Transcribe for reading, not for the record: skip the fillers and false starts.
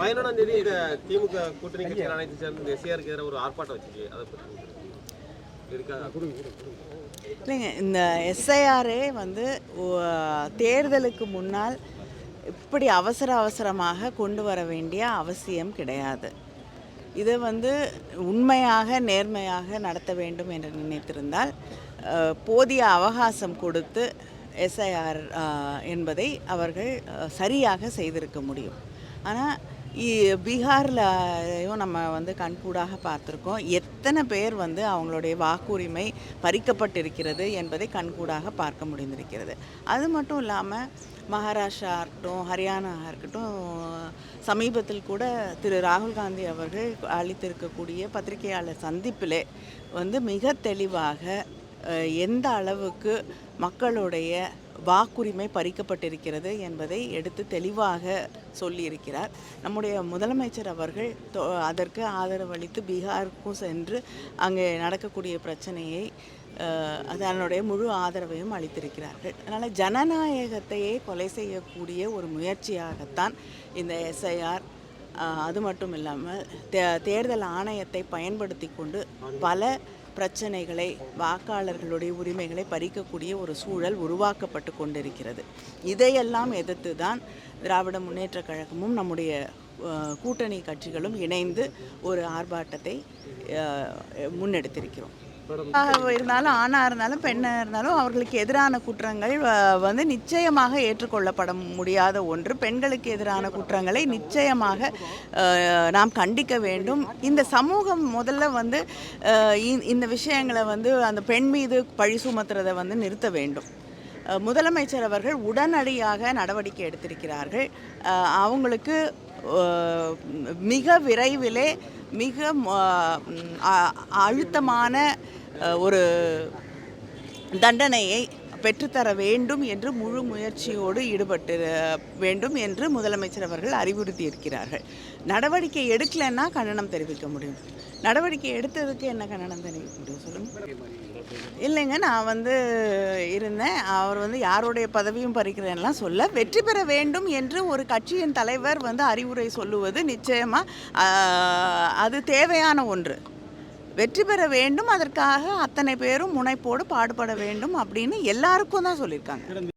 11ஆம் தேதி இந்த திமுக கூட்டணி கட்சிகள் அனைத்து சேர்ந்து எஸ்ஐஆருக்கு எதிராக ஒரு ஆர்ப்பாட்டம் வச்சுச்சு. அதை பற்றி இல்லைங்க, இந்த எஸ்ஐஆரே வந்து தேர்தலுக்கு முன்னால் இப்படி அவசரமாக கொண்டு வர வேண்டிய அவசியம் கிடையாது. இதை வந்து உண்மையாக நேர்மையாக நடத்த வேண்டும் என்று நினைத்திருந்தால் போதிய அவகாசம் கொடுத்து எஸ்ஐஆர் என்பதை அவர்கள் சரியாக செய்திருக்க முடியும். ஆனால் பீகார்லையும் நம்ம வந்து கண்கூடாக பார்த்துருக்கோம். எத்தனை பேர் வந்து அவங்களுடைய வாக்குரிமை பறிக்கப்பட்டிருக்கிறது என்பதை கண்கூடாக பார்க்க முடிந்திருக்கிறது. அது மட்டும் இல்லாமல் மகாராஷ்டிரா இருக்கட்டும், ஹரியானா இருக்கட்டும், சமீபத்தில் கூட திரு ராகுல் காந்தி அவர்கள் அளித்திருக்கக்கூடிய பத்திரிகையாளர் சந்திப்பிலே வந்து மிக தெளிவாக எந்த அளவுக்கு மக்களுடைய வாக்குரிமை பறிக்கப்பட்டிருக்கிறது என்பதை எடுத்து தெளிவாக சொல்லியிருக்கிறார். நம்முடைய முதலமைச்சர் அவர்கள் அதற்கு ஆதரவளித்து பீகாருக்கும் சென்று அங்கே நடக்கக்கூடிய பிரச்சனையை அதனுடைய முழு ஆதரவையும் அளித்திருக்கிறார்கள். அதனால் ஜனநாயகத்தையே கொலை செய்யக்கூடிய ஒரு முயற்சியாகத்தான் இந்த எஸ்ஐஆர். அது மட்டும் இல்லாமல் தேர்தல் ஆணையத்தை பயன்படுத்தி கொண்டு பல பிரச்சனைகளை, வாக்காளர்களுடைய உரிமைகளை பறிக்கக்கூடிய ஒரு சூழல் உருவாக்கப்பட்டு கொண்டிருக்கிறது. இதையெல்லாம் எதிர்த்து தான் திராவிட முன்னேற்றக் கழகமும் நம்முடைய கூட்டணி கட்சிகளும் இணைந்து ஒரு ஆர்ப்பாட்டத்தை முன்னெடுத்திருக்கிறோம். இருந்தாலும் ஆணாக இருந்தாலும் பெண்ணாக இருந்தாலும் அவர்களுக்கு எதிரான குற்றங்கள் வந்து நிச்சயமாக ஏற்றுக்கொள்ளப்பட முடியாத ஒன்று. பெண்களுக்கு எதிரான குற்றங்களை நிச்சயமாக நாம் கண்டிக்க வேண்டும். இந்த சமூகம் முதல்ல வந்து இந்த விஷயங்களை வந்து அந்த பெண் மீது பழி சுமத்துறதை வந்து நிறுத்த வேண்டும். முதலமைச்சர் அவர்கள் உடனடியாக நடவடிக்கை எடுத்திருக்கிறார்கள். அவங்களுக்கு மிக விரைவிலே மிக அழுத்தமான ஒரு தண்டனையை பெற்றுத்தர வேண்டும் என்று முழு முயற்சியோடு ஈடுபட்டு வேண்டும் என்று முதலமைச்சர் அவர்கள் அறிவுறுத்தி இருக்கிறார்கள். நடவடிக்கை எடுக்கலைன்னா கண்டனம் தெரிவிக்க முடியும். நடவடிக்கை எடுத்ததுக்கு என்ன கண்டனம் தெரிவிக்க முடியும் சொல்லுங்கள். இல்லைங்க, நான் வந்து இருந்தேன். அவர் வந்து யாருடைய பதவியும் பறிக்கிறேன்லாம் சொல்ல, வெற்றி பெற வேண்டும் என்று ஒரு கட்சியின் தலைவர் வந்து அறிவுரை சொல்லுவது நிச்சயமாக அது தேவையான ஒன்று. வெற்றி பெற வேண்டும், அதற்காக அத்தனை பேரும் முனைப்போடு பாடுபட வேண்டும் அப்படின்னு எல்லாருக்கும் தான் சொல்லியிருக்காங்க.